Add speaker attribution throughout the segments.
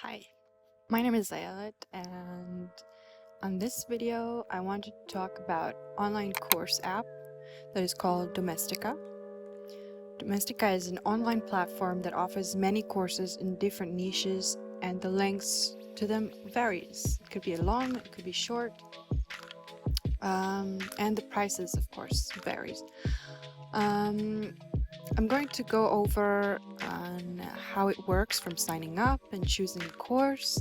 Speaker 1: Hi, my name is Ayelet, and on this video I want to talk about online course app that is called Domestika. Domestika is an online platform that offers many courses in different niches, and the lengths to them varies. It could be long, it could be short, and the prices, of course, varies. Um, I'm going to go over on how it works from signing up and choosing a course,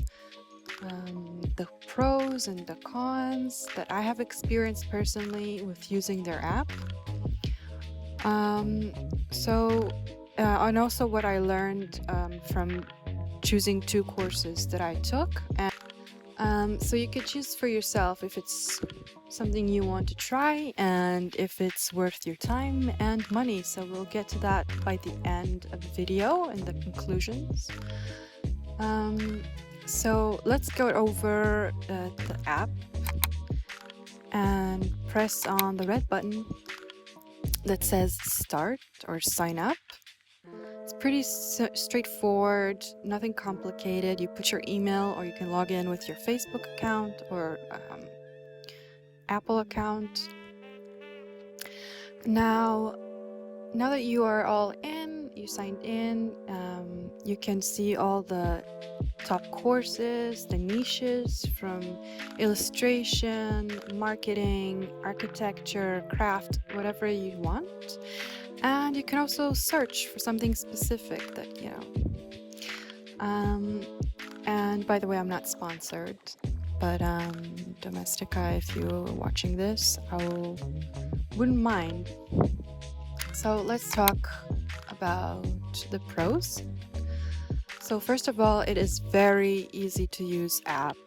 Speaker 1: the pros and the cons that I have experienced personally with using their app. Um, so, and also what I learned from choosing 2 courses that I took. And so you could choose for yourself if it's something you want to try and if it's worth your time and money. So we'll get to that by the end of the video and the conclusions. So let's go over the app and press on the red button that says start or sign up. It's pretty straightforward, nothing complicated. You put your email or you can log in with your Facebook account or Apple account. Now that you are all in, you signed in, you can see all the top courses, the niches from illustration, marketing, architecture, craft, whatever you want. And you can also search for something specific that, and by the way, I'm not sponsored, but Domestika, if you're watching this, wouldn't mind. So let's talk about the pros. So first of all, it is very easy to use app,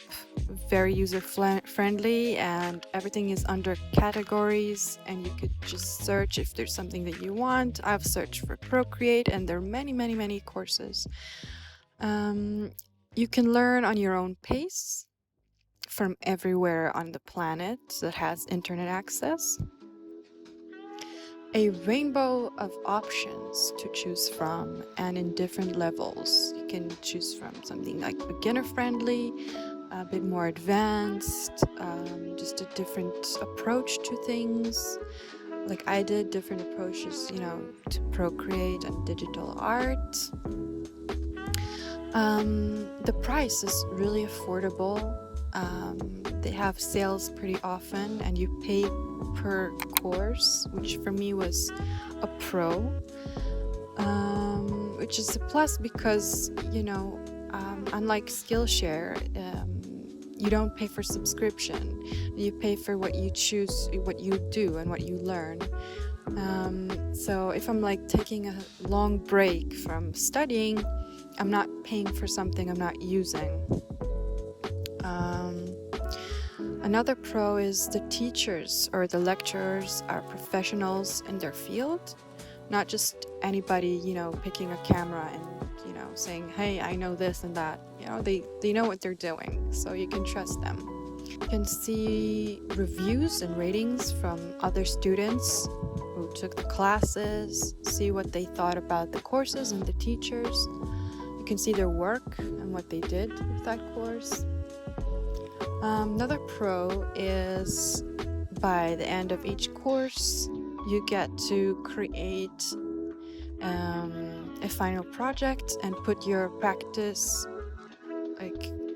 Speaker 1: very user friendly, and everything is under categories, and you could just search if there's something that you want. I've searched for Procreate, and there are many courses. You can learn on your own pace from everywhere on the planet that has internet access. A rainbow of options to choose from, and in different levels. You can choose from something like beginner friendly, a bit more advanced, just a different approach to things. Like I did different approaches, to Procreate and digital art. The price is really affordable. They have sales pretty often, and you pay per course, which for me was a pro, which is a plus because, unlike Skillshare, you don't pay for subscription. You pay for what you choose, what you do, and what you learn. So if I'm like taking a long break from studying, I'm not paying for something I'm not using. Another pro is the teachers or the lecturers are professionals in their field, not just anybody, picking a camera and, saying, hey, I know this and that. They know what they're doing, so you can trust them. You can see reviews and ratings from other students who took the classes, see what they thought about the courses and the teachers. You can see their work and what they did with that course. Another pro is by the end of each course, you get to create a final project and put your practice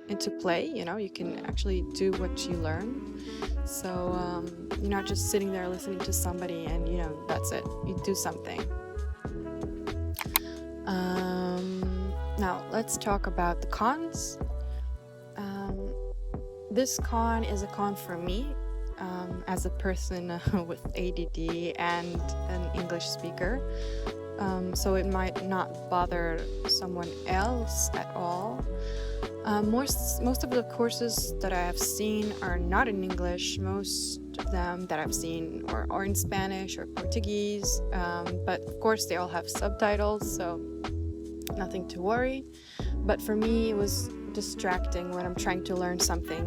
Speaker 1: into play. You can actually do what you learn. So you're not just sitting there listening to somebody and that's it. You do something. Now let's talk about the cons. This con is a con for me as a person with ADD and an English speaker. So it might not bother someone else at all. Most of the courses that I have seen are not in English. Most of them that I've seen are in Spanish or Portuguese, but of course they all have subtitles, so nothing to worry. But for me, it was distracting when I'm trying to learn something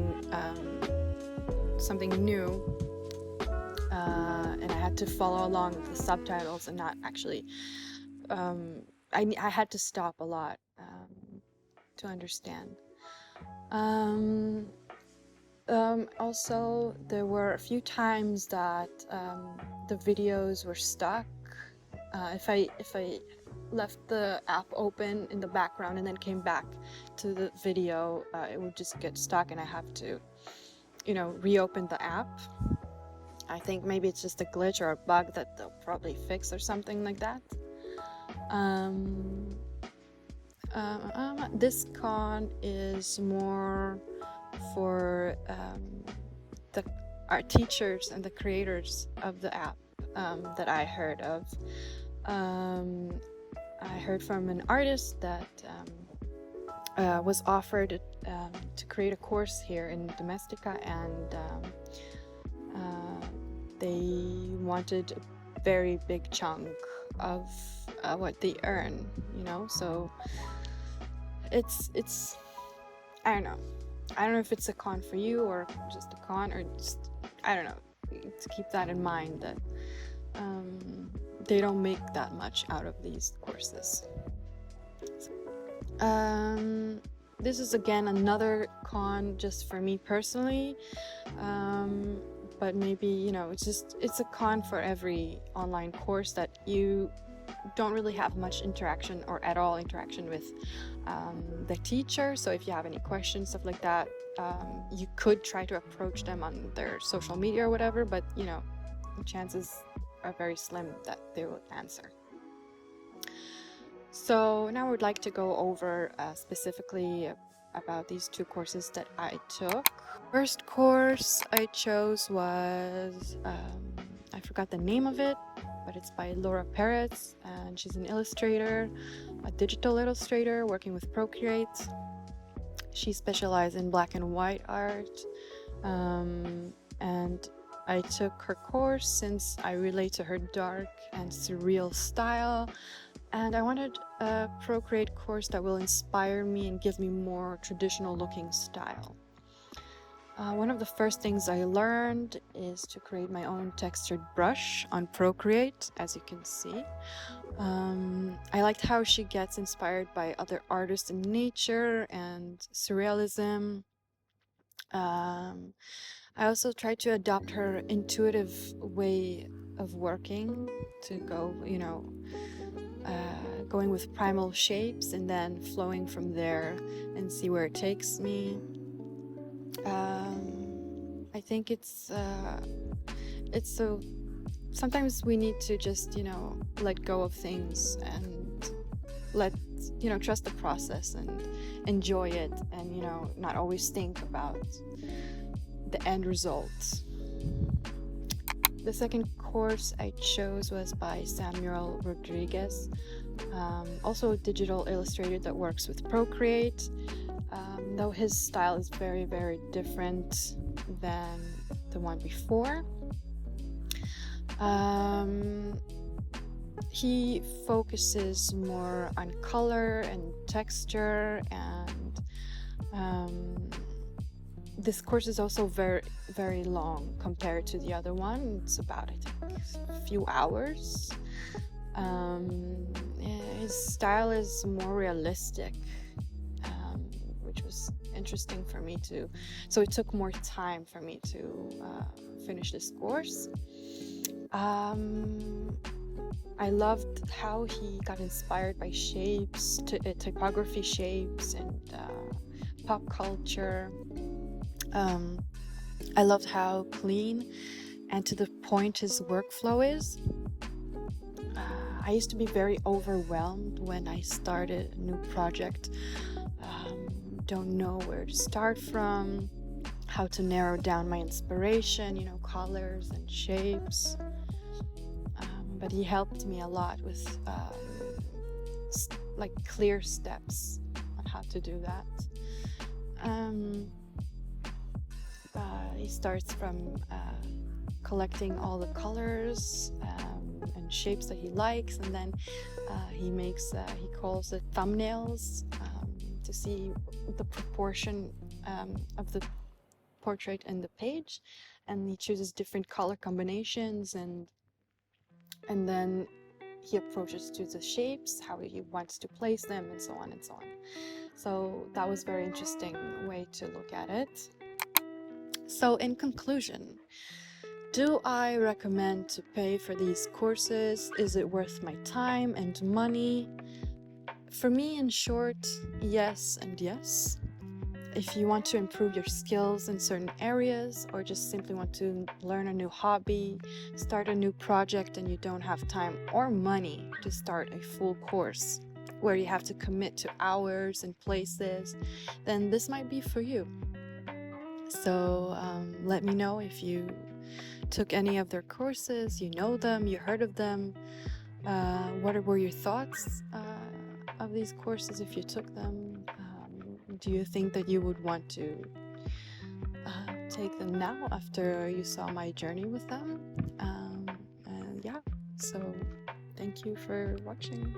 Speaker 1: new, and I had to follow along with the subtitles and not actually. I had to stop a lot to understand. Also, there were a few times that the videos were stuck. If I left the app open in the background and then came back to the video, it would just get stuck, and I have to, reopen the app. I think maybe it's just a glitch or a bug that they'll probably fix or something like that. This con is more for our teachers and the creators of the app that I heard of. I heard from an artist that was offered to create a course here in Domestika, and they wanted a very big chunk of what they earn, so it's I don't know if it's a con for you or just a con, or just, I don't know, to keep that in mind, that they don't make that much out of these courses. This is again another con just for me personally, but maybe, it's a con for every online course, that you don't really have much interaction or at all interaction with the teacher. So if you have any questions, stuff like that, you could try to approach them on their social media or whatever, but the chances are very slim that they will answer. So now I would like to go over specifically about these two courses that I took. First course I chose was, I forgot the name of it, but it's by Laura Perez, and she's an illustrator, a digital illustrator working with Procreate. She specializes in black and white art, and I took her course since I relate to her dark and surreal style, and I wanted a Procreate course that will inspire me and give me more traditional looking style. One of the first things I learned is to create my own textured brush on Procreate, as you can see. I liked how she gets inspired by other artists in nature and surrealism. I also tried to adopt her intuitive way of working, to go, going with primal shapes and then flowing from there and see where it takes me. I think it's so sometimes we need to just, let go of things and trust the process and enjoy it, and, not always think about the end result. The second course I chose was by Samuel Rodriguez, also a digital illustrator that works with Procreate, though his style is very, very different than the one before. He focuses more on color and texture, and this course is also very, very long compared to the other one. It's about, I think, a few hours. His style is more realistic, which was interesting for me too. So it took more time for me to finish this course. I loved how he got inspired by shapes, typography shapes, and pop culture. I loved how clean and to the point his workflow is. I used to be very overwhelmed when I started a new project. Don't know where to start from, how to narrow down my inspiration, colors and shapes. But he helped me a lot with clear steps on how to do that. He starts from collecting all the colors and shapes that he likes, and then he calls it thumbnails to see the proportion of the portrait and the page, and he chooses different color combinations, and then he approaches to the shapes, how he wants to place them, and so on and so on. So that was very interesting way to look at it. So in conclusion, do I recommend to pay for these courses? Is it worth my time and money? For me, in short, yes and yes. If you want to improve your skills in certain areas, or just simply want to learn a new hobby, start a new project, and you don't have time or money to start a full course where you have to commit to hours and places, then this might be for you. So let me know if you took any of their courses, you know them, you heard of them. What were your thoughts of these courses if you took them? Do you think that you would want to take them now after you saw my journey with them? And yeah, so thank you for watching.